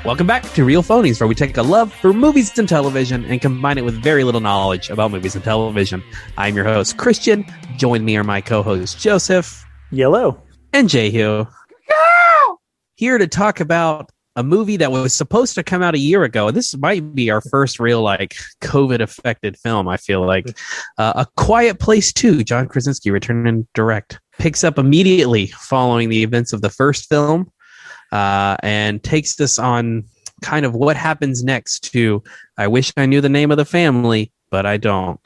Welcome back to Real Phonies, where we take a love for movies and television and combine it with very little knowledge about movies and television. I'm your host, Christian. Join me are my co-hosts, Joseph. Yellow. And Jehu. Here to talk about a movie that was supposed to come out a year ago. This might be our first real, COVID-affected film, I feel like. A Quiet Place 2, John Krasinski returning direct. Picks up immediately following the events of the first film. And takes us on kind of what happens next to I Wish I Knew the Name of the Family, but I don't.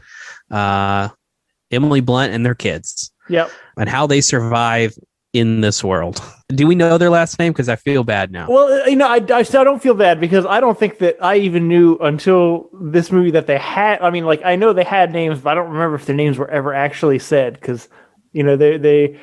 Emily Blunt and their kids. Yep. And how they survive in this world. Do we know their last name? Because I feel bad now. Well, I still don't feel bad because I don't think that I even knew until this movie that they had. I mean, I know they had names, but I don't remember if their names were ever actually said because, they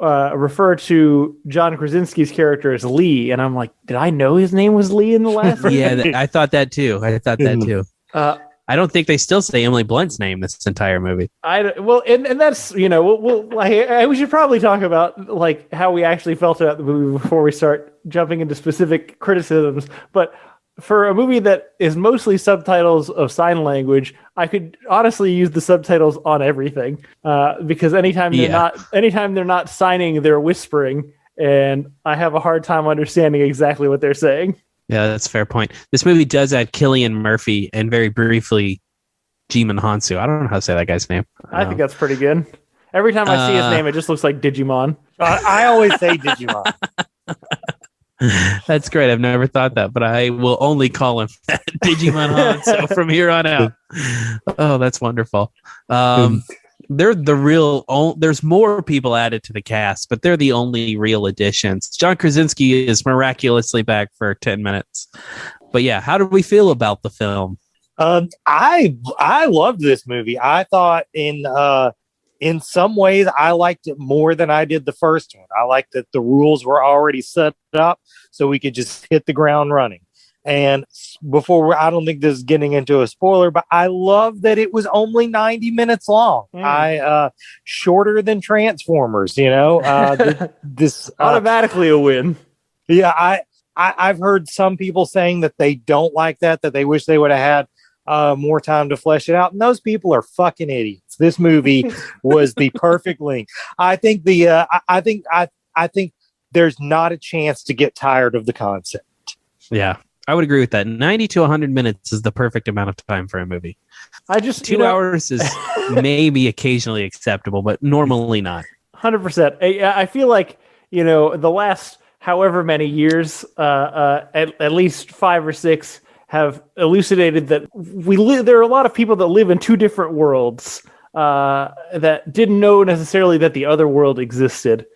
refer to John Krasinski's character as Lee, and I'm like, did I know his name was Lee in the last one? Yeah, I thought that too. I don't think they still say Emily Blunt's name this entire movie. And that's we should probably talk about how we actually felt about the movie before we start jumping into specific criticisms. But for a movie that is mostly subtitles of sign language, I could honestly use the subtitles on everything because anytime they're not signing, they're whispering, and I have a hard time understanding exactly what they're saying. Yeah, that's a fair point. This movie does add Cillian Murphy and very briefly Jimon Hansu. I don't know how to say that guy's name. I think that's pretty good. Every time I see his name, it just looks like Digimon. I always say Digimon. That's great. I've never thought that, but I will only call him Digimon Hansu from here on out. Oh, that's wonderful. They're the real. There's more people added to the cast, but they're the only real additions. John Krasinski is miraculously back for 10 minutes. But yeah, how did we feel about the film? I loved this movie. I thought in some ways, I liked it more than I did the first one. I liked that the rules were already set up so we could just hit the ground running. And I don't think this is getting into a spoiler, but I love that it was only 90 minutes long. Shorter than Transformers, this automatically a win. Yeah. I've heard some people saying that they don't like that they wish they would have had more time to flesh it out. And those people are fucking idiots. This movie was the perfect length. I think I think there's not a chance to get tired of the concept. Yeah. I would agree with that. 90 to 100 minutes is the perfect amount of time for a movie. 2 hours is maybe occasionally acceptable, but normally not. 100%. I feel like, the last however many years, at least 5 or 6 have elucidated that there are a lot of people that live in two different worlds that didn't know necessarily that the other world existed.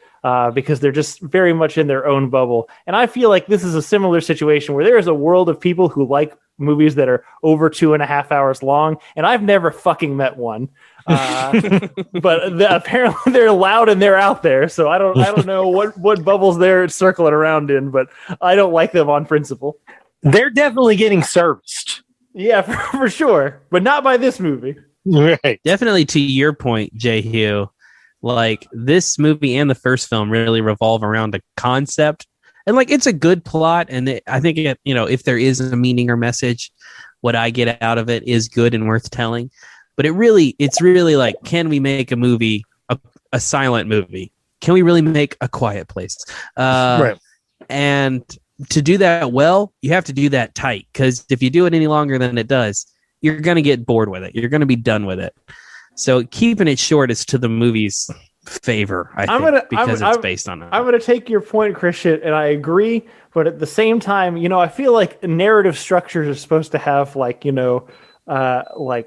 Because they're just very much in their own bubble. And I feel like this is a similar situation where there is a world of people who like movies that are over 2.5 hours long, and I've never fucking met one. But apparently they're loud and they're out there, so I don't know what bubbles they're circling around in, but I don't like them on principle. They're definitely getting serviced. Yeah, for sure, but not by this movie. Right. Definitely to your point, Jehu. This movie and the first film really revolve around a concept, and it's a good plot. And I think if there is a meaning or message, what I get out of it is good and worth telling. But it's really can we make a movie, a silent movie? Can we really make A Quiet Place? Right. And to do that well, you have to do that tight, because if you do it any longer than it does, you're going to get bored with it. You're going to be done with it. So keeping it short is to the movie's favor, I think, because it's based on it. I'm going to take your point, Christian, and I agree. But at the same time, I feel like narrative structures are supposed to have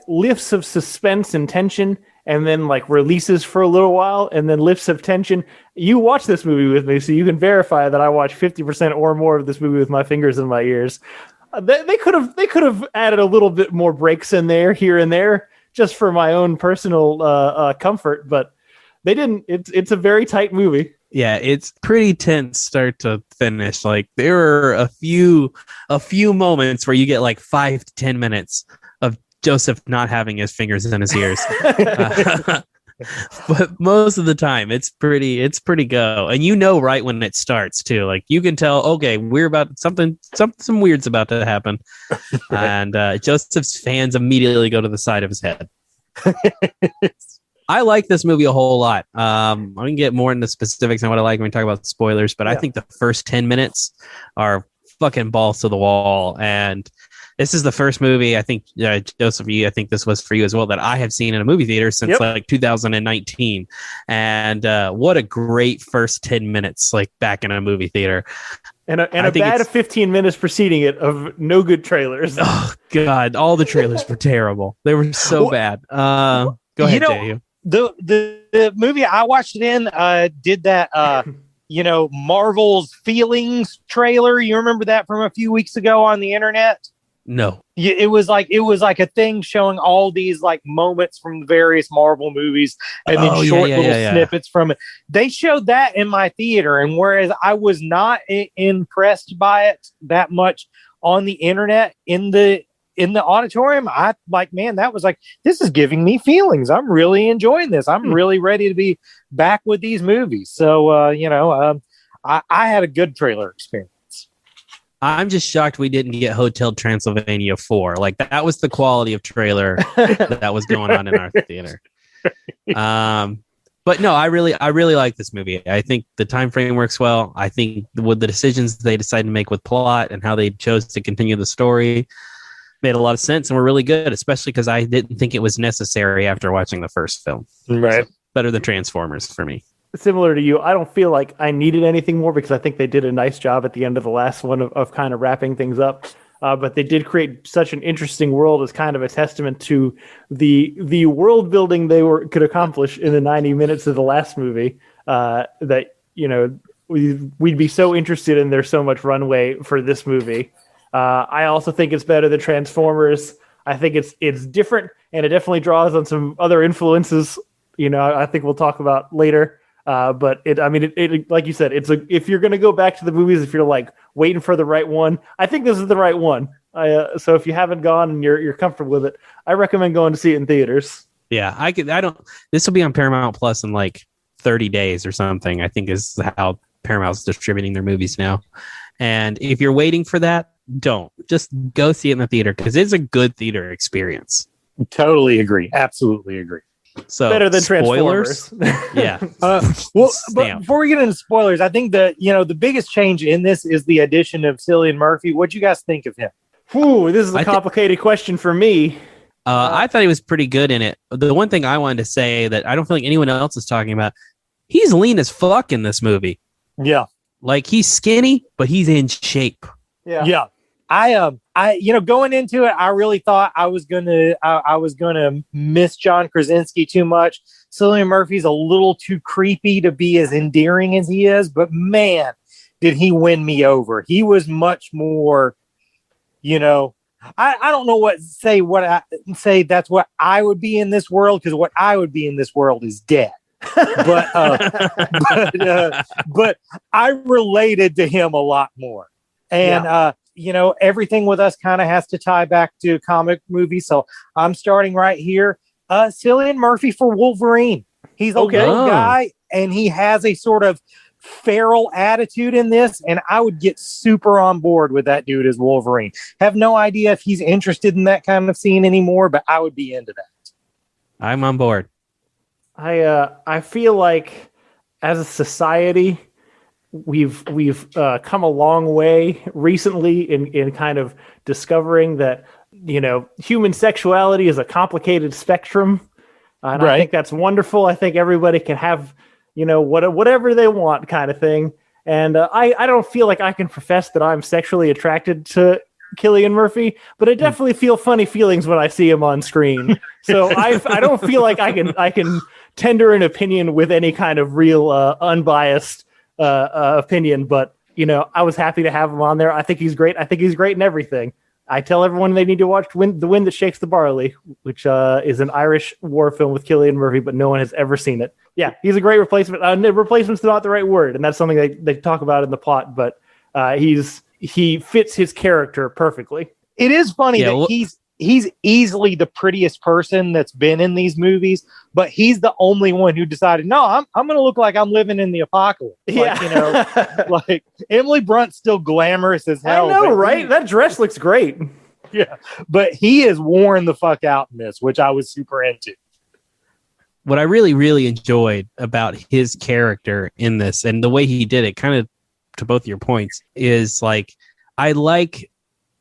lifts of suspense and tension, and then releases for a little while, and then lifts of tension. You watch this movie with me, so you can verify that I watch 50% or more of this movie with my fingers in my ears. They could have added a little bit more breaks in there, here and there, just for my own personal comfort, but they didn't. It's a very tight movie. Yeah, it's pretty tense start to finish. There are a few moments where you get 5 to 10 minutes of Joseph not having his fingers in his ears. But most of the time it's pretty go. And you know right when it starts too. Like you can tell, okay, we're about some weird's about to happen. And Joseph's fans immediately go to the side of his head. I like this movie a whole lot. I can get more into specifics on what I like when we talk about spoilers, but I think the first 10 minutes are fucking balls to the wall. And this is the first movie, I think, Joseph, I think this was for you as well, that I have seen in a movie theater since like 2019. And what a great first 10 minutes, like back in a movie theater. And a bad 15 minutes preceding it of no good trailers. Oh, God. All the trailers were terrible. They were so bad. Go ahead, Jay. The movie I watched it in did that, Marvel's Feelings trailer. You remember that from a few weeks ago on the internet? No. Yeah, it was like a thing showing all these like moments from various Marvel movies and then short little snippets from it. They showed that in my theater, and whereas I was not impressed by it that much on the internet, in the auditorium, I like, man, that was like, this is giving me feelings. I'm really enjoying this. I'm really ready to be back with these movies. So I had a good trailer experience. I'm just shocked we didn't get Hotel Transylvania 4. Like that was the quality of trailer that was going on in our theater. But no, I really like this movie. I think the time frame works well. I think with the decisions they decided to make with plot and how they chose to continue the story made a lot of sense and were really good, especially because I didn't think it was necessary after watching the first film. Right. So, better than Transformers for me. Similar to you, I don't feel like I needed anything more because I think they did a nice job at the end of the last one of kind of wrapping things up. But they did create such an interesting world as kind of a testament to the world building they could accomplish in the 90 minutes of the last movie. That we'd be so interested in. There's so much runway for this movie. I also think it's better than Transformers. I think it's different, and it definitely draws on some other influences. I think we'll talk about later. But it like you said, if you're going to go back to the movies, if you're like waiting for the right one, I think this is the right one. So if you haven't gone and you're comfortable with it, I recommend going to see it in theaters. Yeah, this will be on Paramount Plus in like 30 days or something, I think is how Paramount's distributing their movies now. And if you're waiting for that, don't. Just go see it in the theater because it's a good theater experience. Totally agree. Absolutely agree. So better than spoilers. Yeah. But before we get into spoilers, I think the biggest change in this is the addition of Cillian Murphy. What'd you guys think of him? Ooh, this is a complicated question for me. I thought he was pretty good in it. The one thing I wanted to say that I don't feel like anyone else is talking about, he's lean as fuck in this movie. Yeah. Like he's skinny, but he's in shape. Yeah. Yeah. I going into it, I really thought I was gonna miss John Krasinski too much. Cillian Murphy's a little too creepy to be as endearing as he is, but man, did he win me over. He was much more, I don't know what say that's what I would be in this world, because what I would be in this world is dead. but I related to him a lot more. And everything with us kind of has to tie back to comic movies. So I'm starting right here. Cillian Murphy for Wolverine. He's a little guy, and he has a sort of feral attitude in this. And I would get super on board with that dude as Wolverine. Have no idea if he's interested in that kind of scene anymore, but I would be into that. I'm on board. I feel like as a society, we've come a long way recently in kind of discovering that human sexuality is a complicated spectrum, and I think that's wonderful. I think everybody can have whatever they want, kind of thing. And I don't feel like I can profess that I'm sexually attracted to Cillian Murphy, but I definitely feel funny feelings when I see him on screen. So I don't feel like I can tender an opinion with any kind of real unbiased opinion, but I was happy to have him on there. I think he's great. I think he's great in everything. I tell everyone they need to watch The Wind That Shakes the Barley, which is an Irish war film with Cillian Murphy, but no one has ever seen it. Yeah, he's a great replacement. Replacement's not the right word, and that's something they talk about in the plot, but he fits his character perfectly. It is funny that he's easily the prettiest person that's been in these movies, but he's the only one who decided, no, I'm going to look like I'm living in the apocalypse. Like, you know, like Emily Blunt's still glamorous as hell. I know, right? That dress looks great. Yeah, but he is worn the fuck out in this, which I was super into. What I really, really enjoyed about his character in this and the way he did it, kind of to both your points, is like, I like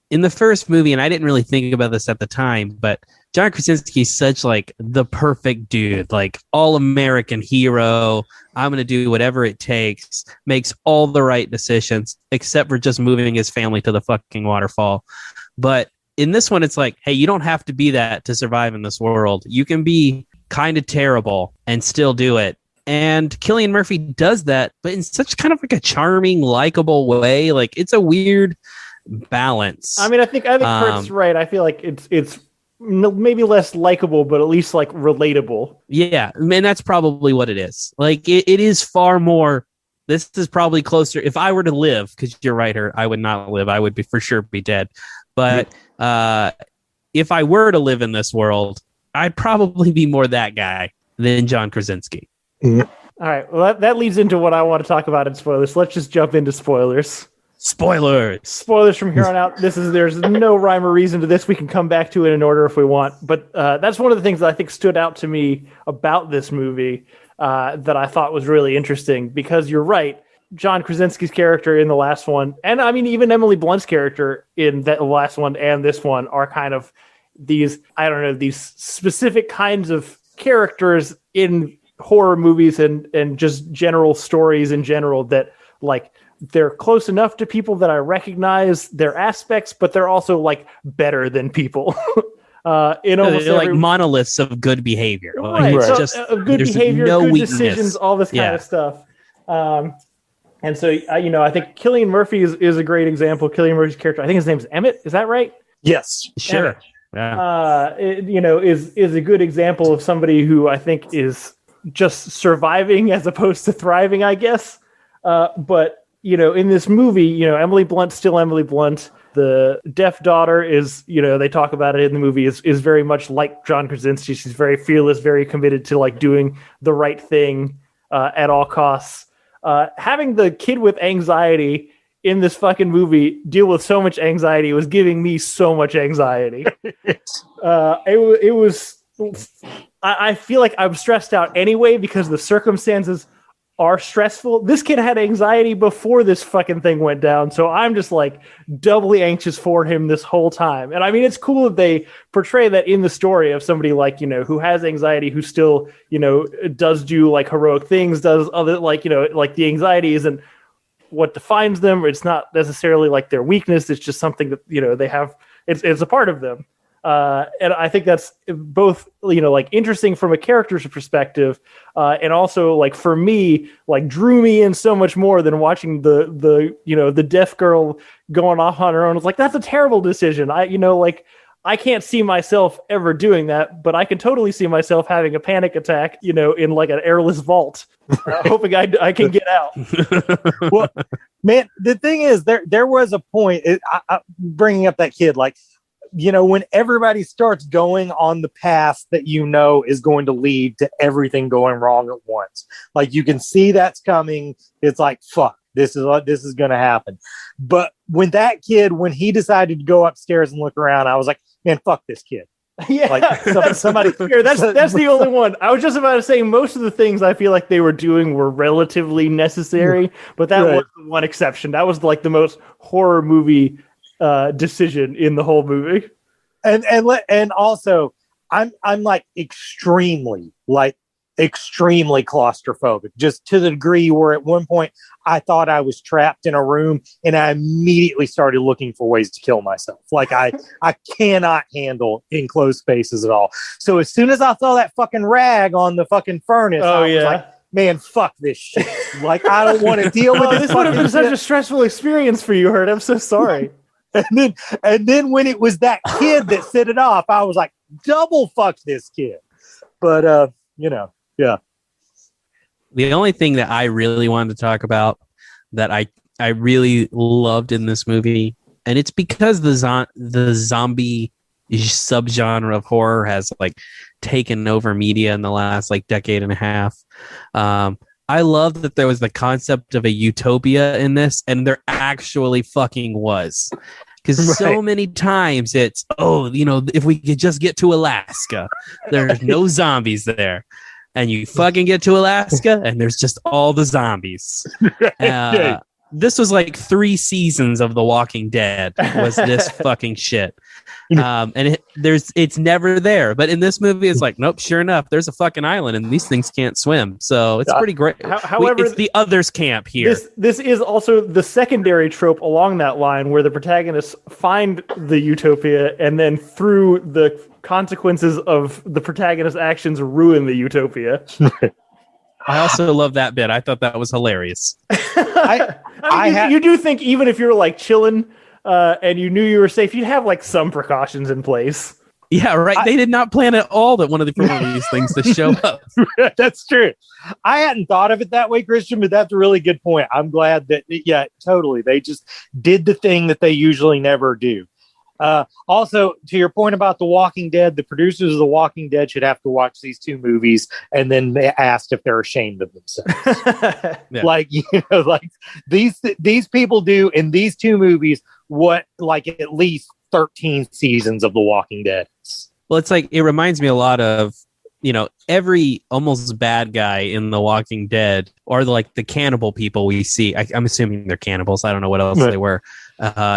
in the first movie, and I didn't really think about this at the time, but John Krasinski's such like the perfect dude, like all American hero. I'm going to do whatever it takes, makes all the right decisions, except for just moving his family to the fucking waterfall. But in this one, it's like, hey, you don't have to be that to survive in this world. You can be kind of terrible and still do it. And Cillian Murphy does that, but in such kind of like a charming, likable way. Like, it's a weird balance. I mean, I think Kurt's right. I feel like it's maybe less likable, but at least like relatable. Yeah, and that's probably what it is. Like, it is far more. This is probably closer. If I were to live, because you're right, I would not live. I would be for sure be dead. But if I were to live in this world, I'd probably be more that guy than John Krasinski. All right. Well, that leads into what I want to talk about in spoilers. Let's just jump into spoilers. Spoilers from here on out. There's no rhyme or reason to this. We can come back to it in order if we want. But that's one of the things that I think stood out to me about this movie that I thought was really interesting, because you're right. John Krasinski's character in the last one, and I mean, even Emily Blunt's character in the last one and this one are kind of these, I don't know, these specific kinds of characters in horror movies and just general stories in general that, like, they're close enough to people that I recognize their aspects, but they're also like better than people. In almost they're like monoliths of good behavior. Right. Like, so, just good behavior, no good weakness. decisions, all this kind of stuff. And so, I think Cillian Murphy is a great example. Cillian Murphy's character, I think his name's Emmett. Is that right? Yes. Sure. Emmett. Yeah. Is a good example of somebody who I think is just surviving as opposed to thriving, I guess. But in this movie, Emily Blunt's still Emily Blunt. The deaf daughter is, they talk about it in the movie, is very much like John Krasinski. She's very fearless, very committed to like doing the right thing at all costs. Having the kid with anxiety in this fucking movie deal with so much anxiety was giving me so much anxiety. It was. I feel like I'm stressed out anyway because the circumstances are stressful. This kid had anxiety before this fucking thing went down, so I'm just like doubly anxious for him this whole time. And I mean, it's cool that they portray that in the story of somebody like, who has anxiety, who still, does do like heroic things, does other like the anxiety isn't what defines them. It's not necessarily like their weakness. It's just something that, they have, it's a part of them. And I think that's both, like interesting from a character's perspective, and also like for me, like drew me in so much more than watching the deaf girl going off on her own. It's like, that's a terrible decision. I can't see myself ever doing that, but I can totally see myself having a panic attack, in like an airless vault, hoping I can get out. Well, man, the thing is, there was a point, bringing up that kid, like, when everybody starts going on the path that is going to lead to everything going wrong at once. Like, you can see that's coming. It's like, fuck, this is going to happen. But when he decided to go upstairs and look around, I was like, man, fuck this kid. Yeah, like somebody. That's the only one. I was just about to say most of the things I feel like they were doing were relatively necessary, but that was the one exception. That was like the most horror movie decision in the whole movie. And also I'm like extremely claustrophobic, just to the degree where at one point I thought I was trapped in a room and I immediately started looking for ways to kill myself. Like I cannot handle enclosed spaces at all. So as soon as I saw that fucking rag on the fucking furnace, I was like, man, fuck this shit. Like, I don't want to deal with this. This would have been such a stressful experience for you, Hurt. I'm so sorry. And then when it was that kid that set it off, I was like, double fuck this kid. But yeah. The only thing that I really wanted to talk about that I really loved in this movie, and it's because the zombie subgenre of horror has like taken over media in the last like decade and a half. I love that there was the concept of a utopia in this, and there actually fucking was. Because so many times it's, if we could just get to Alaska, there's no zombies there. And you fucking get to Alaska, and there's just all the zombies. This was like 3 seasons of The Walking Dead was this fucking shit. And it's never there. But in this movie, it's like, nope, sure enough, there's a fucking island and these things can't swim. So it's pretty great. However, it's the others camp here. This is also the secondary trope along that line where the protagonists find the utopia and then through the consequences of the protagonist's actions ruin the utopia. I also love that bit. I thought that was hilarious. You do think even if you're like chilling and you knew you were safe, you'd have like some precautions in place. Yeah, right. They did not plan at all that one of these things to show up. That's true. I hadn't thought of it that way, Christian, but that's a really good point. I'm glad that, totally. They just did the thing that they usually never do. Also, to your point about The Walking Dead, the producers of The Walking Dead should have to watch these 2 movies and then they asked if they're ashamed of themselves. Like these people do in these 2 movies what like at least 13 seasons of The Walking Dead. Well, it's like, it reminds me a lot of, every almost bad guy in The Walking Dead, or like the cannibal people we see. I'm assuming they're cannibals. I don't know what else they were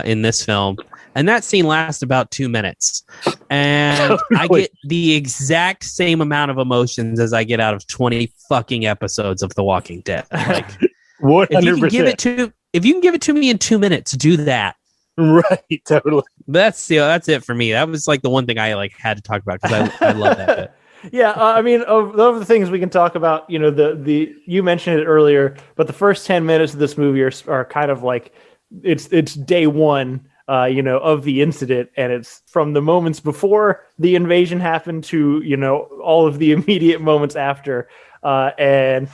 in this film. And that scene lasts about 2 minutes. And I get the exact same amount of emotions as I get out of 20 fucking episodes of The Walking Dead. Like, 100%. If you can give it to me in 2 minutes, do that. Right, totally. That's it for me. That was like the one thing I like had to talk about because I love that bit. Yeah, I mean, of the things we can talk about, you mentioned it earlier, but the first 10 minutes of this movie are kind of like it's day one, of the incident, and it's from the moments before the invasion happened to all of the immediate moments after, so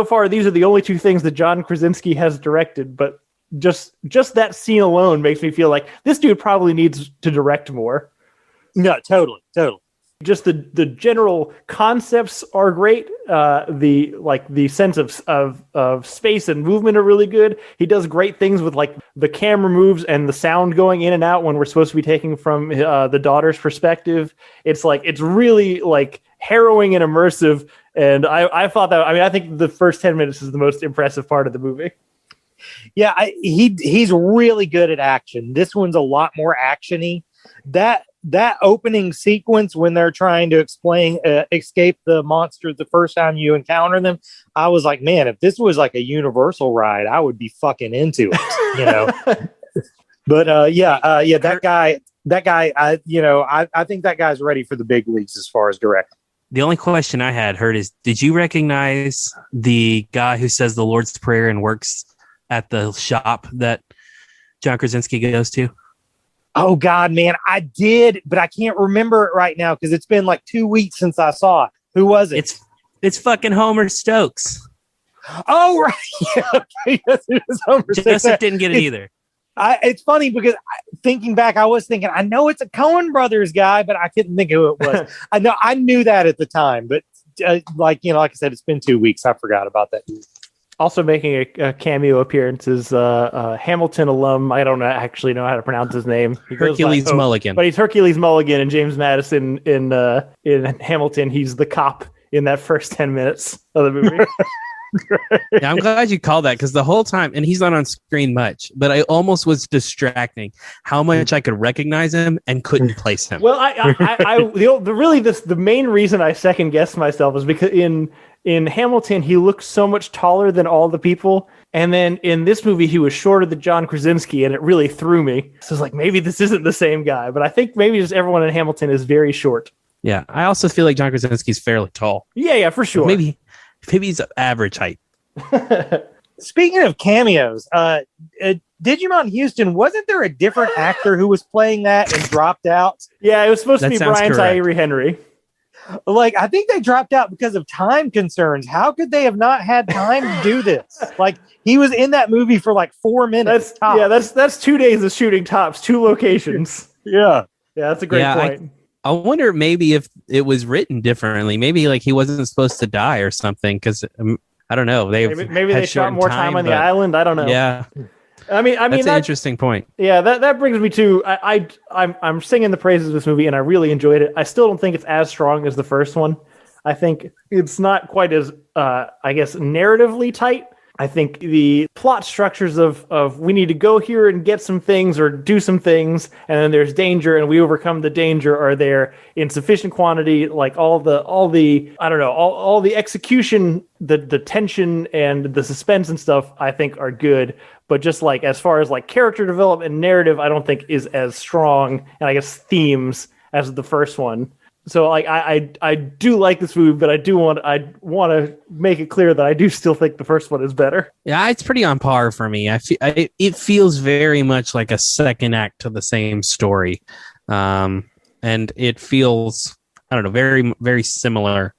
far these are the only 2 things that John Krasinski has directed, but just that scene alone makes me feel like this dude probably needs to direct more. No, totally. Just the general concepts are great. The sense of space and movement are really good. He does great things with like the camera moves and the sound going in and out when we're supposed to be taking from the daughter's perspective. It's like, it's really like harrowing and immersive. And I thought that, I think the first 10 minutes is the most impressive part of the movie. Yeah, he's really good at action. This one's a lot more actiony. That opening sequence when they're trying to escape the monsters the first time you encounter them, I was like, man, if this was like a Universal ride, I would be fucking into it, But that guy, I think that guy's ready for the big leagues as far as directing. The only question I had heard is, did you recognize the guy who says the Lord's Prayer and works at the shop that John Krasinski goes to? Oh God, man, I did, but I can't remember it right now because it's been like 2 weeks since I saw it. Who was it? It's fucking Homer Stokes. Oh right, yeah, okay. Yes, it is Homer Stokes. Joseph didn't get it either. It's funny because thinking back, I was thinking, I know it's a Coen Brothers guy, but I couldn't think who it was. I knew that at the time, but like I said, it's been 2 weeks. I forgot about that. Also making a cameo appearance is Hamilton alum. I don't actually know how to pronounce his name. Hercules Mulligan. But he's Hercules Mulligan, and James Madison in Hamilton. He's the cop in that first 10 minutes of the movie. Yeah, I'm glad you called that because the whole time, and he's not on screen much, but I almost was distracting how much I could recognize him and couldn't place him. Well, the main reason I second guessed myself is because in Hamilton, he looks so much taller than all the people. And then in this movie, he was shorter than John Krasinski, and it really threw me. So it's like, maybe this isn't the same guy. But I think maybe just everyone in Hamilton is very short. Yeah, I also feel like John Krasinski's fairly tall. Yeah, for sure. Maybe he's average height. Speaking of cameos, Digimon Houston, wasn't there a different actor who was playing that and dropped out? Yeah, it was supposed to be Brian Tyree Henry. Like, I think they dropped out because of time concerns. How could they have not had time to do this? Like, he was in that movie for like 4 minutes. That's 2 days of shooting tops, 2 locations. Yeah. Yeah, that's a great point. I wonder maybe if it was written differently. Maybe like he wasn't supposed to die or something. Because I don't know. Maybe they shot more time on the island. I don't know. Yeah. I mean, that's an interesting point. Yeah, that brings me to I'm singing the praises of this movie, and I really enjoyed it. I still don't think it's as strong as the first one. I think it's not quite as I guess narratively tight. I think the plot structures of we need to go here and get some things or do some things, and then there's danger, and we overcome the danger, are there in sufficient quantity. Like all the I don't know, all the execution, the tension and the suspense and stuff, I think are good. But just like as far as like character development and narrative, I don't think is as strong, and I guess themes as the first one. So like I do like this movie, but I want to make it clear that I do still think the first one is better. Yeah, it's pretty on par for me. It feels very much like a second act to the same story, and it feels, I don't know, very very similar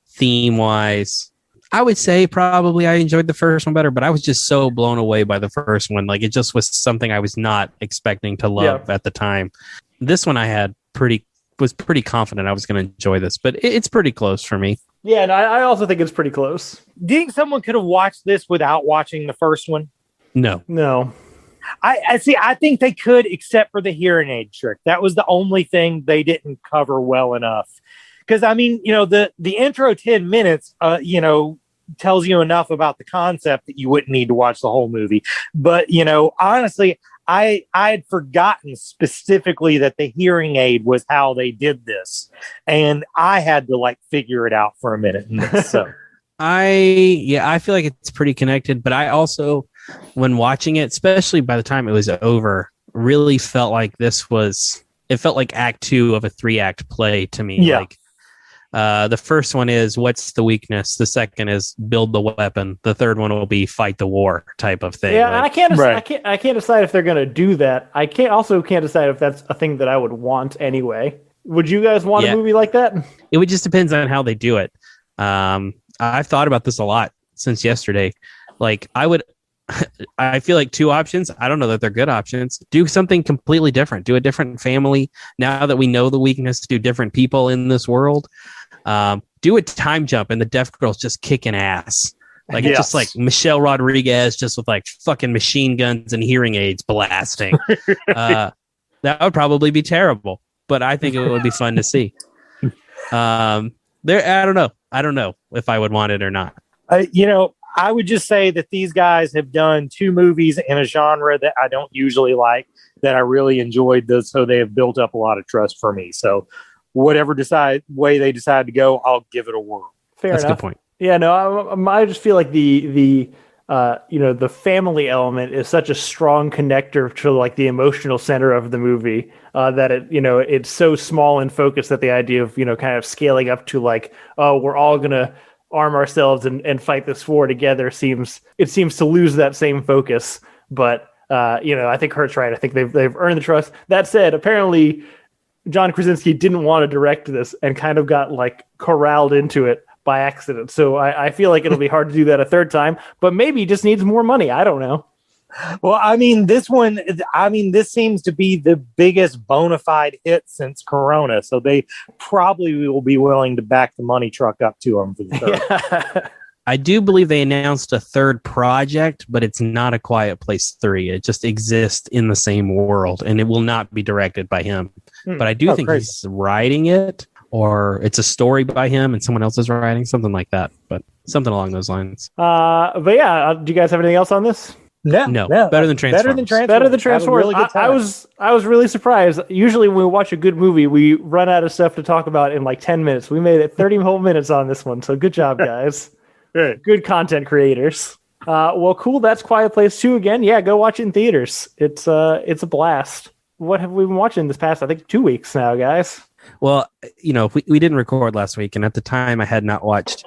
theme wise. I would say probably I enjoyed the first one better, but I was just so blown away by the first one. Like it just was something I was not expecting to love at the time. This one I was pretty confident I was going to enjoy this, but it's pretty close for me. Yeah, and I also think it's pretty close. Do you think someone could have watched this without watching the first one? No. I see. I think they could, except for the hearing aid trick. That was the only thing they didn't cover well enough. Because I mean, the intro 10 minutes, tells you enough about the concept that you wouldn't need to watch the whole movie. But honestly, I had forgotten specifically that the hearing aid was how they did this, and I had to like figure it out for a minute. So I feel like it's pretty connected, but I also, when watching it, especially by the time it was over, really felt like it felt like act 2 of a 3-act play to me. Yeah. Like the first one is what's the weakness, the second is build the weapon, the third one will be fight the war type of thing. Yeah, like, I can't decide if they're going to do that. I can't decide if that's a thing that I would want anyway. Would you guys want a movie like that? It would just depends on how they do it. I've thought about this a lot since yesterday. Like I feel like 2 options. I don't know that they're good options. Do something completely different. Do a different family. Now that we know the weakness, do different people in this world. Do a time jump and the deaf girl's just kicking ass. Like it's just like Michelle Rodriguez just with like fucking machine guns and hearing aids blasting. That would probably be terrible, but I think it would be fun to see. I don't know if I would want it or not. I would just say that these guys have done 2 movies in a genre that I don't usually like, that I really enjoyed this, so they have built up a lot of trust for me. So whatever way they decide to go, I'll give it a whirl. That's a good point. Yeah, no, I just feel like the family element is such a strong connector to like the emotional center of the movie, that it's so small and focused that the idea of kind of scaling up to like, oh, we're all gonna arm ourselves and fight this war together seems to lose that same focus. But I think Kurt's right. I think they've earned the trust. That said, apparently John Krasinski didn't want to direct this and kind of got like corralled into it by accident. So I feel like it'll be hard to do that a third time, but maybe he just needs more money. I don't know. Well, this seems to be the biggest bona fide hit since Corona. So they probably will be willing to back the money truck up to him for the third. Yeah. I do believe they announced a third project, but it's not A Quiet Place 3. It just exists in the same world, and it will not be directed by him. But I do think he's writing it, or it's a story by him and someone else is writing, something like that. But something along those lines. But yeah, do you guys have anything else on this? No. Better than Transformers. Better than Transformers. I was really surprised. Usually when we watch a good movie, we run out of stuff to talk about in like 10 minutes. We made it 30 whole minutes on this one. So good job, guys. Good content creators. Well, cool. That's Quiet Place 2 again. Yeah, go watch it in theaters. It's a blast. What have we been watching this past, I think, 2 weeks now, guys? Well, we didn't record last week, and at the time I had not watched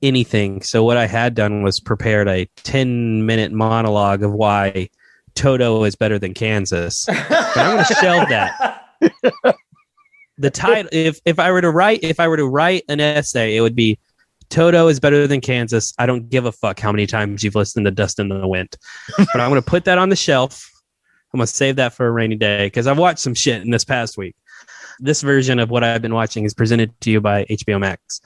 anything. So what I had done was prepared a 10-minute monologue of why Toto is better than Kansas. But I'm going to shelve that. The title, if I were to write an essay, it would be Toto is better than Kansas. I don't give a fuck how many times you've listened to Dust in the Wind. But I'm going to put that on the shelf. I'm going to save that for a rainy day because I've watched some shit in this past week. This version of what I've been watching is presented to you by HBO Max.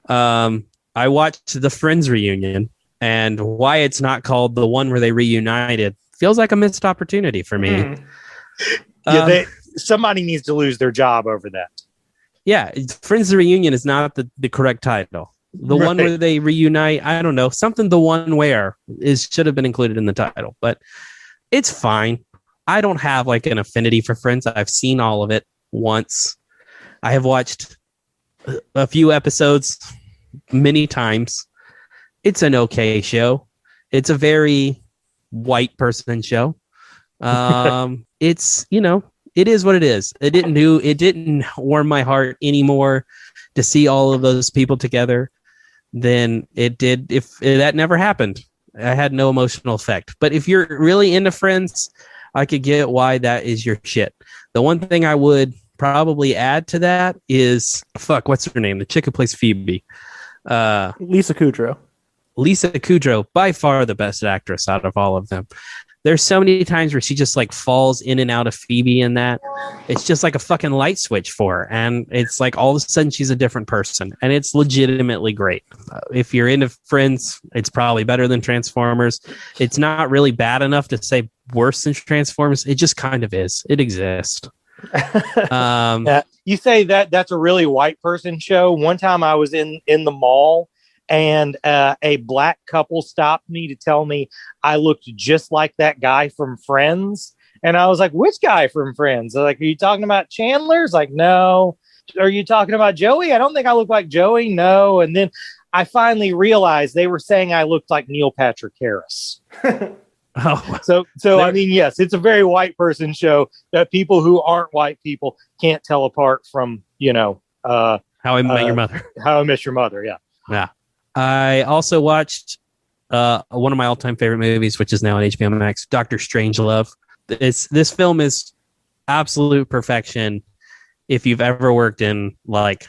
I watched the Friends reunion, and why it's not called the one where they reunited feels like a missed opportunity for me. Yeah, somebody needs to lose their job over that. Yeah, Friends reunion is not the correct title. The one where they reunite, I don't know, something the one where should have been included in the title, but it's fine. I don't have like an affinity for Friends. I've seen all of it once. I have watched a few episodes many times. It's an okay show. It's a very white person show. It's, it is what it is. It didn't warm my heart anymore to see all of those people together than it did if that never happened. I had no emotional effect. But if you're really into Friends, I could get why that is your shit. The one thing I would probably add to that is what's her name? The chick who plays Phoebe. Lisa Kudrow. Lisa Kudrow, by far the best actress out of all of them. There's so many times where she just like falls in and out of Phoebe in that. It's just like a fucking light switch for her. And it's like all of a sudden she's a different person. And it's legitimately great. If you're into Friends, it's probably better than Transformers. It's not really bad enough to say worse than Transformers. It just kind of is. It exists. You say that's a really white person show. One time I was in the mall, and a black couple stopped me to tell me I looked just like that guy from Friends. And I was like, which guy from Friends? They're like, are you talking about Chandler's? Like, no. Are you talking about Joey? I don't think I look like Joey. No. And then I finally realized they were saying I looked like Neil Patrick Harris. So I mean, yes, it's a very white person show that people who aren't white people can't tell apart from, How I Met Your Mother. How I Met Your Mother. Yeah. Yeah. I also watched one of my all-time favorite movies, which is now on HBO Max, Dr. Strangelove. This film is absolute perfection if you've ever worked in like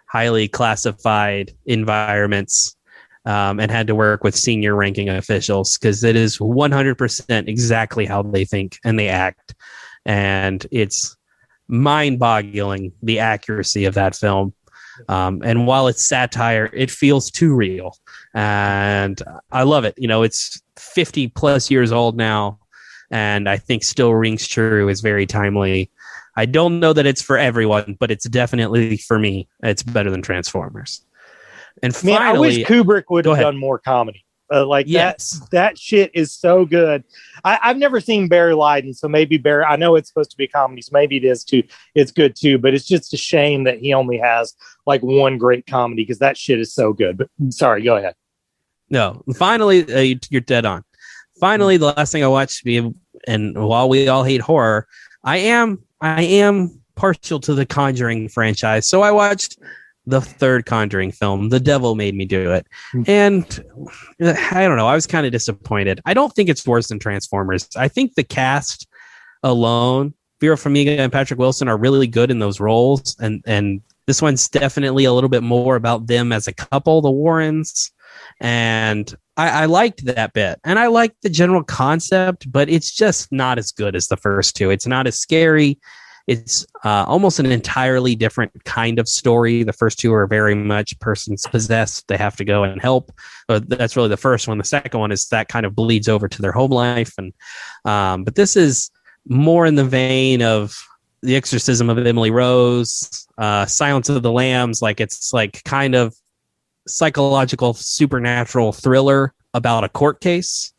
highly classified environments and had to work with senior ranking officials, because it is 100% exactly how they think and they act. And it's mind-boggling, the accuracy of that film. And while it's satire, it feels too real. And I love it. It's 50 plus years old now, and I think still rings true, is very timely. I don't know that it's for everyone, but it's definitely for me. It's better than Transformers. And finally, I wish Kubrick would have done more comedy. That shit is so good. I've never seen Barry Lyndon, so maybe Barry, I know it's supposed to be a comedy, so maybe it is too. It's good too, but it's just a shame that he only has like one great comedy, because that shit is so good. But sorry, go ahead. No, finally, you're dead on. Finally, the last thing I watched, and while we all hate horror, I am partial to the Conjuring franchise, so I watched the third Conjuring film. The Devil Made Me Do It. And I don't know, I was kind of disappointed. I don't think it's worse than Transformers. I think the cast alone, Vera Farmiga and Patrick Wilson, are really good in those roles. And this one's definitely a little bit more about them as a couple, the Warrens. And I liked that bit. And I liked the general concept, but it's just not as good as the first two. It's not as scary. It's almost an entirely different kind of story. The first two are very much persons possessed. They have to go and help. That's really the first one. The second one is that kind of bleeds over to their home life. And but this is more in the vein of The Exorcism of Emily Rose, Silence of the Lambs. Like, it's like kind of psychological supernatural thriller about a court case.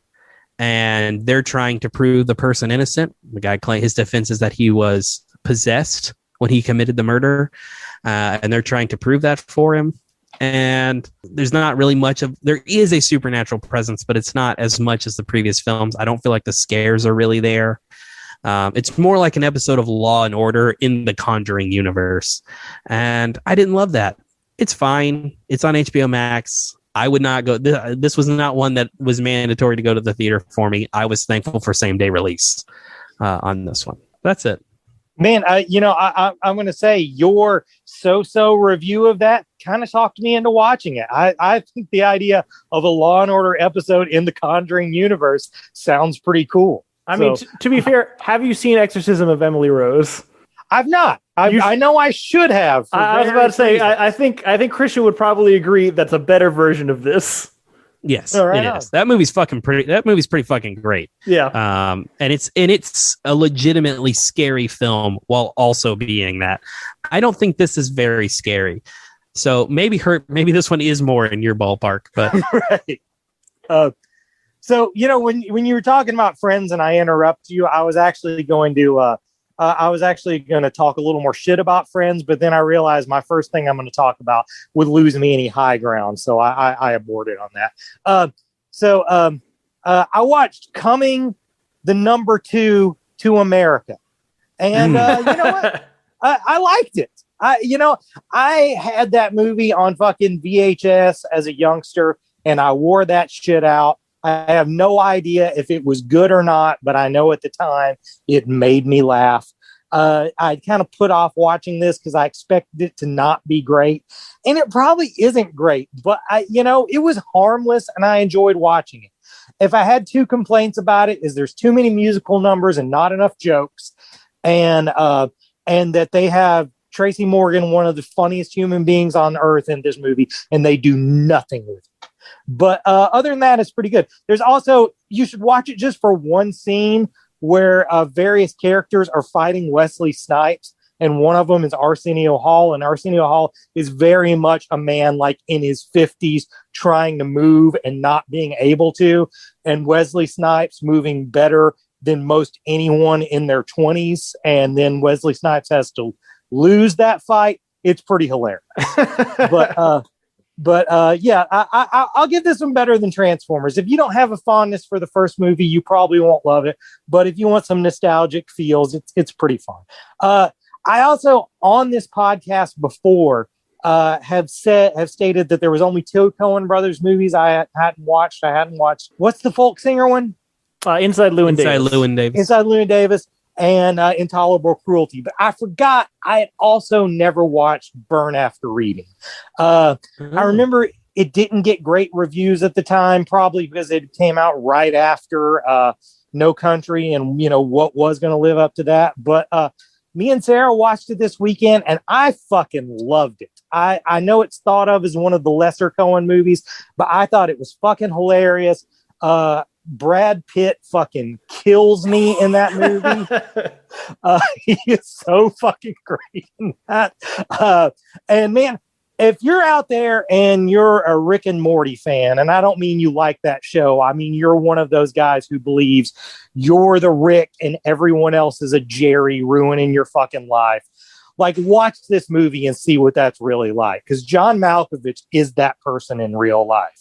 And they're trying to prove the person innocent. The guy claims his defense is that he was possessed when he committed the murder, and they're trying to prove that for him. And there's not really there is a supernatural presence, but it's not as much as the previous films. I don't feel like the scares are really there. It's more like an episode of Law and Order in the Conjuring universe, and I didn't love that. It's fine. It's on HBO Max. I would not go. This was not one that was mandatory to go to the theater for me. I was thankful for same day release on this one. That's it. Man, I'm going to say your so-so review of that kind of talked me into watching it. I think the idea of a Law and Order episode in the Conjuring universe sounds pretty cool. I mean, to be fair, have you seen Exorcism of Emily Rose? I've not. I know I should have. I was about to say, I think Christian would probably agree that's a better version of this. Yes, it is. That movie's pretty fucking great. Yeah. And it's a legitimately scary film while also being that. I don't think this is very scary. So maybe this one is more in your ballpark, but right. So, when you were talking about Friends and I interrupt you, I was actually going to talk a little more shit about Friends, but then I realized my first thing I'm going to talk about would lose me any high ground. So I aborted on that. I watched Coming, the number 2 to America. And you know what? I liked it. I had that movie on fucking VHS as a youngster and I wore that shit out. I have no idea if it was good or not, but I know at the time it made me laugh. I kind of put off watching this because I expected it to not be great. And it probably isn't great, but it was harmless and I enjoyed watching it. If I had 2 complaints about it, is there's too many musical numbers and not enough jokes. And that they have Tracy Morgan, one of the funniest human beings on earth in this movie, and they do nothing with it. But other than that, it's pretty good. There's also, you should watch it just for one scene where various characters are fighting Wesley Snipes, and one of them is Arsenio Hall, and Arsenio Hall is very much a man like in his 50s trying to move and not being able to, and Wesley Snipes moving better than most anyone in their 20s, and then Wesley Snipes has to lose that fight. It's pretty hilarious. But I'll give this one better than Transformers. If you don't have a fondness for the first movie, you probably won't love it. But if you want some nostalgic feels, it's pretty fun. I also, on this podcast before, have stated that there was only 2 Coen Brothers movies I hadn't watched. What's the folk singer one? Inside Llewyn Davis. Inside Llewyn Davis and Intolerable Cruelty. But I forgot I had also never watched Burn After Reading. I remember it didn't get great reviews at the time, probably because it came out right after No Country and, what was going to live up to that. But me and Sarah watched it this weekend and I fucking loved it. I know it's thought of as one of the lesser Coen movies, but I thought it was fucking hilarious. Brad Pitt fucking kills me in that movie. He is so fucking great in that. And man, if you're out there and you're a Rick and Morty fan, and I don't mean you like that show, I mean you're one of those guys who believes you're the Rick and everyone else is a Jerry ruining your fucking life. Like, watch this movie and see what that's really like. Because John Malkovich is that person in real life.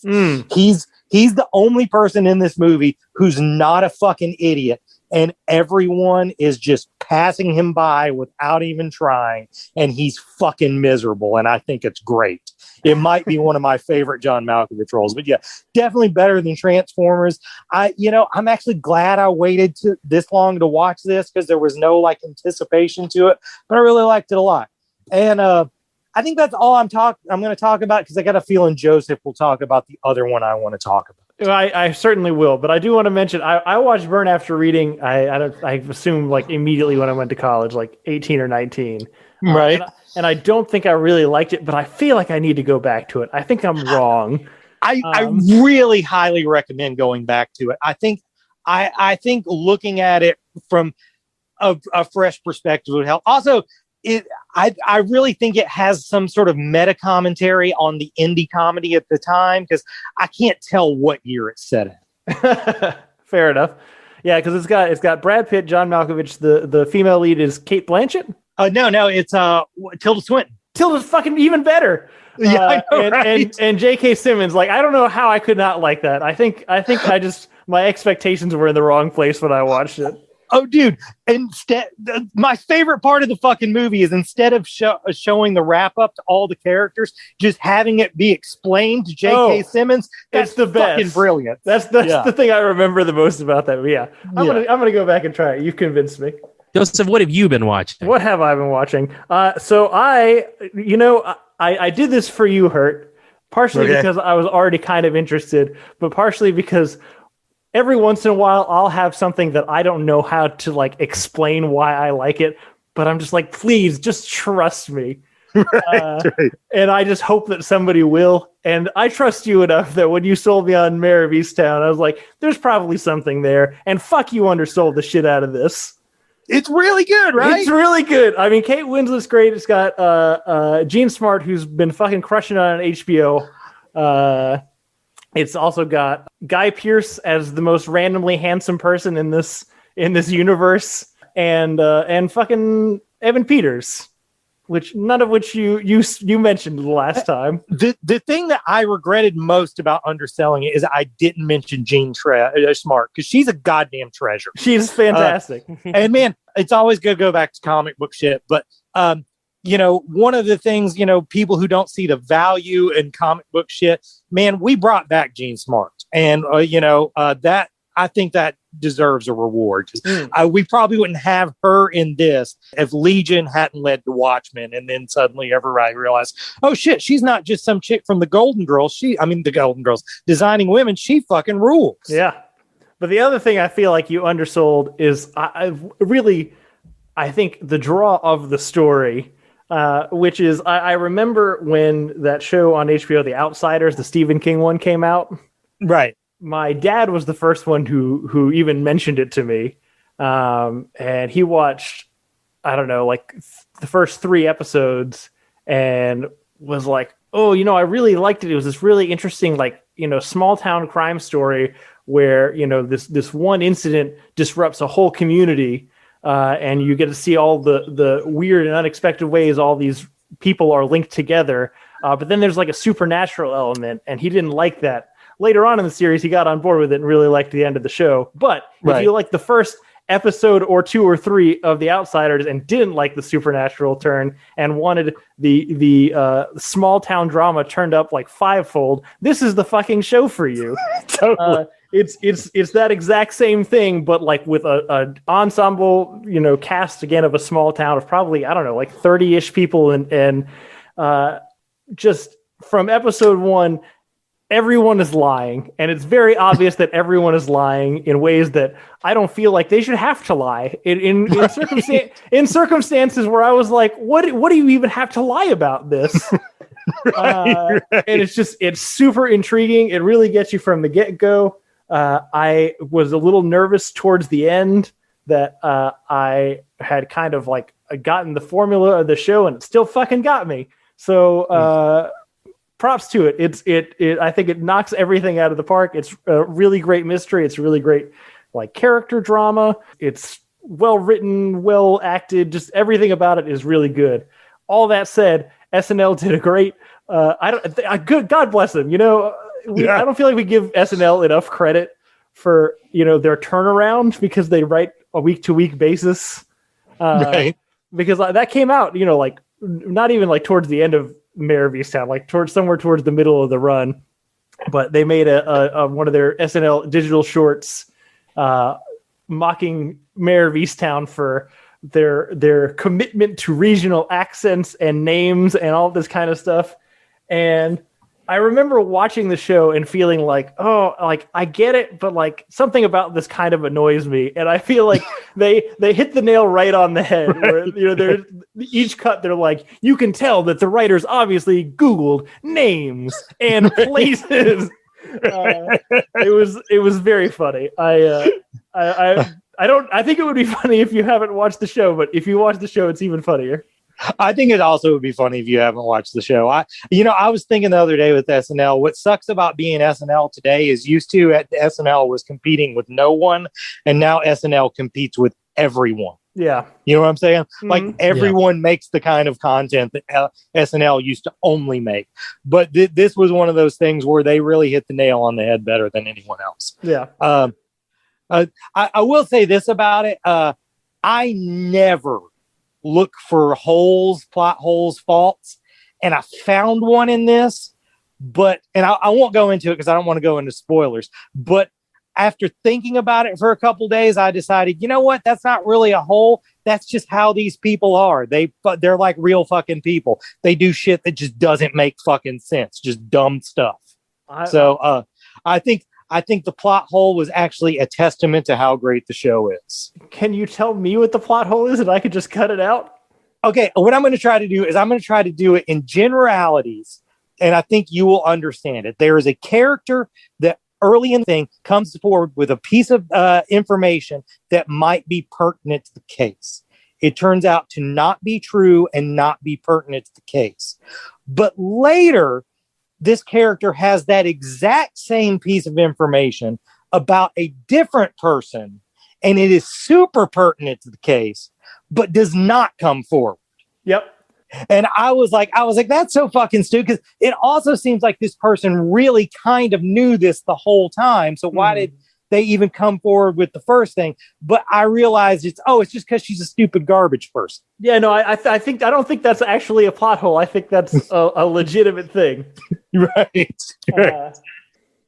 He's the only person in this movie who's not a fucking idiot. And everyone is just passing him by without even trying. And he's fucking miserable. And I think it's great. It might be one of my favorite John Malkovich roles. But yeah, definitely better than Transformers. I'm actually glad I waited this long to watch this because there was no anticipation to it. But I really liked it a lot. And I think that's all I'm going to talk about because I got a feeling Joseph will talk about the other one I want to talk about. I certainly will, but I do want to mention I watched Burn After Reading. I assume immediately when I went to college, 18 or 19, right? And I don't think I really liked it, but I feel like I need to go back to it. I think I'm wrong. I really highly recommend going back to it. I think looking at it from a fresh perspective would help. Also, I really think it has some sort of meta commentary on the indie comedy at the time because I can't tell what year it's set in. Fair enough. Yeah, because it's got Brad Pitt, John Malkovich. The female lead is Cate Blanchett. No, it's Tilda Swinton. Tilda's fucking even better. Yeah, I know, right? and J.K. Simmons. I don't know how I could not like that. I think I just my expectations were in the wrong place when I watched it. Oh, dude! My favorite part of the fucking movie is instead of showing the wrap up to all the characters, just having it be explained to J.K. Simmons. That's the fucking best. Brilliant. That's the thing I remember the most about that. But yeah, I'm gonna go back and try it. You've convinced me. Joseph, what have you been watching? What have I been watching? So I did this for you, Hurt. Partially because I was already kind of interested, but partially because every once in a while I'll have something that I don't know how to like explain why I like it, but I'm just like, please just trust me. Right. And I just hope that somebody will. And I trust you enough that when you sold me on Mayor of Easttown, I was like, there's probably something there. And fuck, you undersold the shit out of this. It's really good, right? It's really good. I mean, Kate Winslet's great. It's got Gene Smart, who's been fucking crushing on HBO. It's also got Guy Pearce as the most randomly handsome person in this universe, and fucking Evan Peters. None of which you mentioned the last time. The thing that I regretted most about underselling it is I didn't mention Jean Smart, because she's a goddamn treasure. She's fantastic. And man, it's always good to go back to comic book shit. But one of the things, people who don't see the value in comic book shit, man, we brought back Jean Smart, and that I think that deserves a reward. We probably wouldn't have her in this if Legion hadn't led to Watchmen, and then suddenly everybody realized, oh shit, she's not just some chick from the Golden Girls. The Golden Girls designing women. She fucking rules. Yeah. But the other thing I feel like you undersold is I think the draw of the story, which is I remember when that show on HBO, The Outsiders, the Stephen King one, came out. Right. My dad was the first one who even mentioned it to me. And he watched, I don't know, like the first 3 episodes and was like, oh, I really liked it. It was this really interesting, like, small town crime story where, this one incident disrupts a whole community. And you get to see all the weird and unexpected ways all these people are linked together. But then there's like a supernatural element, and he didn't like that. Later on in the series, he got on board with it and really liked the end of the show. But if you like the first episode or 2 or 3 of The Outsiders and didn't like the supernatural turn and wanted the small town drama turned up like 5-fold, this is the fucking show for you. Totally. It's that exact same thing, but like with a ensemble, cast again of a small town of probably, I don't know, like 30-ish people, and just from episode 1. Everyone is lying, and it's very obvious that everyone is lying in ways that I don't feel like they should have to lie. In circumstances where I was like, what do you even have to lie about this? And it's super intriguing. It really gets you from the get-go. I was a little nervous towards the end that I had kind of like gotten the formula of the show, and it still fucking got me. So, props to it. I think it knocks everything out of the park. It's a really great mystery. It's really great, like, character drama. It's well written, well acted. Just everything about it is really good. All that said, SNL did a great. God bless them. I don't feel like we give SNL enough credit for their turnaround, because they write a week to week basis. Right. Because that came out, like not even like towards the end of Mayor of Easttown, like somewhere towards the middle of the run, but they made a one of their SNL digital shorts mocking Mayor of Easttown for their commitment to regional accents and names and all this kind of stuff. And I remember watching the show and feeling like, oh, like I get it, but like something about this kind of annoys me. And I feel like they hit the nail right on the head. Where, they're each cut, they're like, you can tell that the writers obviously Googled names and places. It was very funny. I think it would be funny if you haven't watched the show, but if you watch the show, it's even funnier. I think it also would be funny if you haven't watched the show. I was thinking the other day with SNL, what sucks about being SNL today is SNL was competing with no one, and now SNL competes with everyone. Yeah. You know what I'm saying? Mm-hmm. Like everyone makes the kind of content that SNL used to only make. But this was one of those things where they really hit the nail on the head better than anyone else. Yeah. I will say this about it. I never look for plot holes, faults, and I found one in this, and I won't go into it because I don't want to go into spoilers, but after thinking about it for a couple days, I decided, you know what, that's not really a hole. That's just how these people are. They're like real fucking people. They do shit that just doesn't make fucking sense, just dumb stuff. I think I think the plot hole was actually a testament to how great the show is. Can you tell me what the plot hole is and I could just cut it out? Okay, what I'm going to try to do is I'm going to try to do it in generalities, and I think you will understand it. There is a character that early in the thing comes forward with a piece of information that might be pertinent to the case. It turns out to not be true and not be pertinent to the case. But later, this character has that exact same piece of information about a different person, and it is super pertinent to the case, but does not come forward. Yep. And I was like, that's so fucking stupid, because it also seems like this person really kind of knew this the whole time. So why did they even come forward with the first thing? But I realized it's just because she's a stupid garbage person. Yeah, no, I don't think that's actually a plot hole. I think that's a legitimate thing. Right.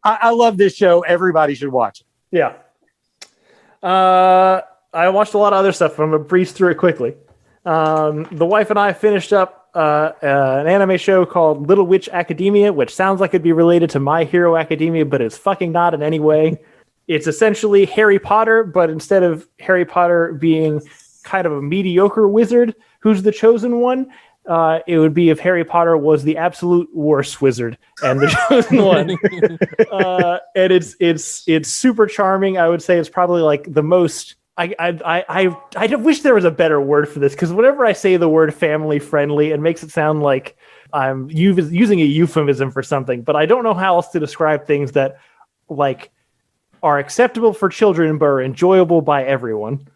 I love this show. Everybody should watch it. Yeah. I watched a lot of other stuff, but I'm going to breeze through it quickly. The wife and I finished up an anime show called Little Witch Academia, which sounds like it'd be related to My Hero Academia, but it's fucking not in any way. It's essentially Harry Potter, but instead of Harry Potter being kind of a mediocre wizard who's the chosen one, it would be if Harry Potter was the absolute worst wizard and the chosen one. And it's super charming. I would say it's probably like the most. I wish there was a better word for this, because whenever I say the word family friendly, it makes it sound like I'm using a euphemism for something. But I don't know how else to describe things that like are acceptable for children but are enjoyable by everyone.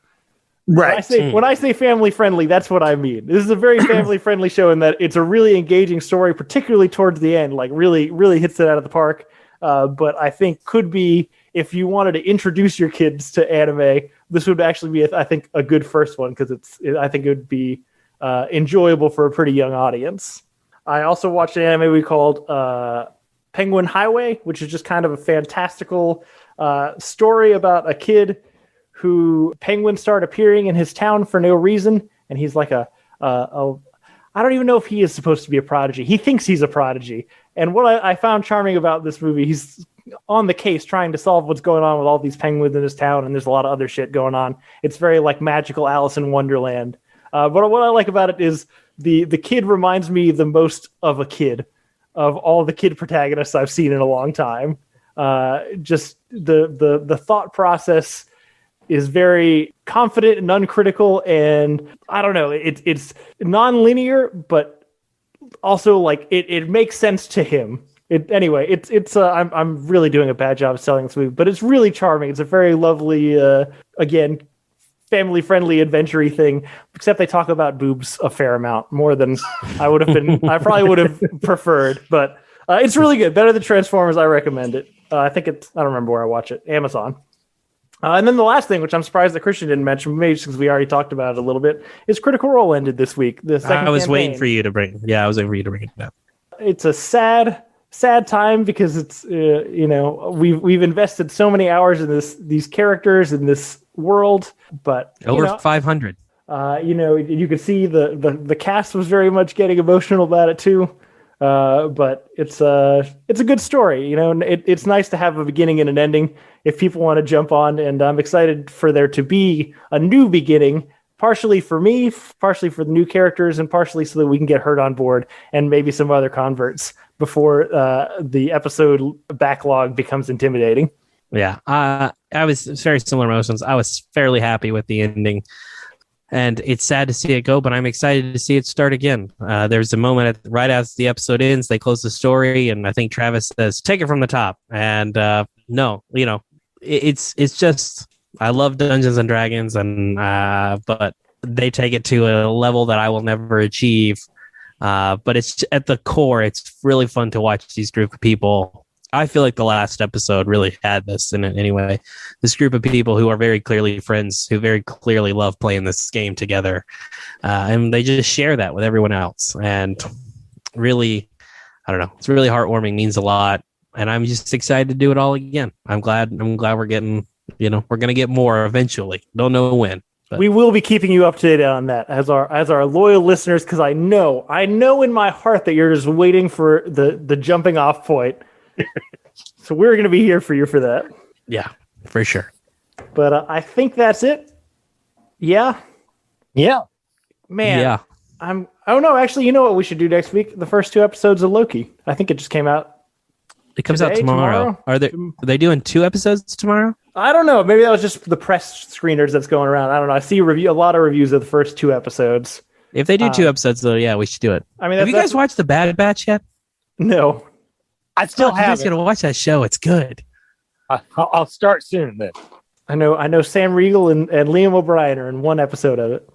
Right. When I say family friendly, that's what I mean. This is a very family friendly show in that it's a really engaging story, particularly towards the end, like really, really hits it out of the park. But I think could be, if you wanted to introduce your kids to anime, this would actually be, I think, a good first one, because I think it would be enjoyable for a pretty young audience. I also watched an anime we called Penguin Highway, which is just kind of a fantastical story about a kid who penguins start appearing in his town for no reason, and he's like I don't even know if he is supposed to be a prodigy. He thinks he's a prodigy. And what I found charming about this movie, he's on the case trying to solve what's going on with all these penguins in his town, and there's a lot of other shit going on. It's very like magical Alice in Wonderland. But what I like about it is the kid reminds me the most of a kid, of all the kid protagonists I've seen in a long time. Just the thought process is very confident and uncritical, and I don't know, it's non-linear, but also like it makes sense to him. I'm really doing a bad job of selling this movie, but it's really charming. It's a very lovely, again, family-friendly, adventure-y thing, except they talk about boobs a fair amount, more than I probably would have preferred, but it's really good. Better than Transformers. I recommend it. I don't remember where I watch it. Amazon. And then the last thing, which I'm surprised that Christian didn't mention, maybe because we already talked about it a little bit, is Critical Role ended this week. I was waiting for you to bring it up. It's a sad time, because it's we've invested so many hours in these characters in this world, but over 500. You could see the cast was very much getting emotional about it too. But it's a good story, and it's nice to have a beginning and an ending if people want to jump on, and I'm excited for there to be a new beginning, partially for me, partially for the new characters, and partially so that we can get Hurt on board and maybe some other converts before the episode backlog becomes intimidating. Yeah, I was very similar emotions. I was fairly happy with the ending. And it's sad to see it go, but I'm excited to see it start again. There's a moment right as the episode ends, they close the story, and I think Travis says, "Take it from the top." And it's just, I love Dungeons and Dragons, and but they take it to a level that I will never achieve. But it's at the core, it's really fun to watch these group of people. I feel like the last episode really had this in it anyway. This group of people who are very clearly friends, who very clearly love playing this game together. And they just share that with everyone else. And really, I don't know, it's really heartwarming, means a lot. And I'm just excited to do it all again. I'm glad we're getting, we're going to get more eventually. Don't know when. But we will be keeping you up to date on that as our loyal listeners, because I know in my heart that you're just waiting for the jumping off point. So we're going to be here for you for that. Yeah, for sure. But I think that's it. Yeah. Yeah. Man. Yeah. Oh no, actually, you know what we should do next week? The first 2 episodes of Loki. I think it just came out. It comes out tomorrow. Are they doing 2 episodes tomorrow? I don't know. Maybe that was just the press screeners that's going around. I don't know. I see a lot of reviews of the first 2 episodes. If they do 2 episodes, though, yeah, we should do it. I mean, have you guys watched The Bad Batch yet? No. I still haven't. You guys gotta watch that show. It's good. I'll start soon then. I know Sam Riegel and Liam O'Brien are in 1 episode of it.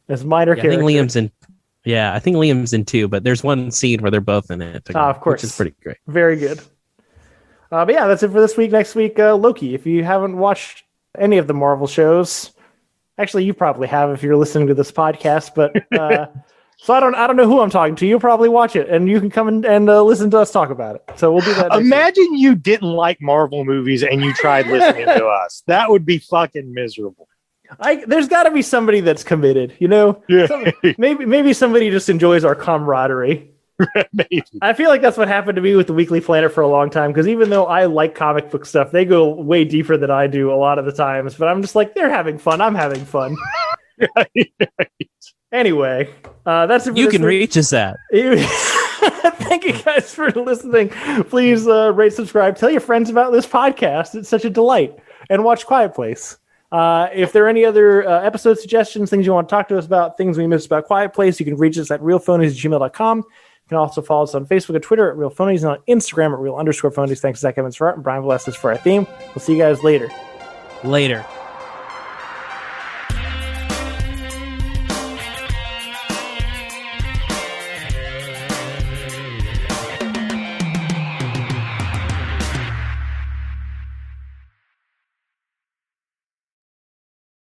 As minor characters. I think Liam's in 2, but there's one scene where they're both in it. Of course. Which is pretty great. Very good. But yeah, that's it for this week. Next week, Loki. If you haven't watched any of the Marvel shows, actually, you probably have if you're listening to this podcast. But so I don't know who I'm talking to. You'll probably watch it, and you can come and listen to us talk about it. So we'll do that. Imagine you didn't like Marvel movies and you tried listening to us. That would be fucking miserable. There's got to be somebody that's committed. You know, maybe somebody just enjoys our camaraderie. Maybe. I feel like that's what happened to me with the Weekly Planet for a long time, because even though I like comic book stuff, they go way deeper than I do a lot of the times, but I'm just like, they're having fun, I'm having fun. Right. Anyway, that's it for you can reach us at thank you guys for listening. Please rate, subscribe, tell your friends about this podcast. It's such a delight. And watch Quiet Place. If there are any other episode suggestions, things you want to talk to us about, things we missed about Quiet Place, you can reach us at realphonies@gmail.com. You can also follow us on Facebook and Twitter at Real Phonies, and on Instagram at Real_Phonies. Thanks to Zach Evans for art and Brian Velasquez for our theme. We'll see you guys later. Later.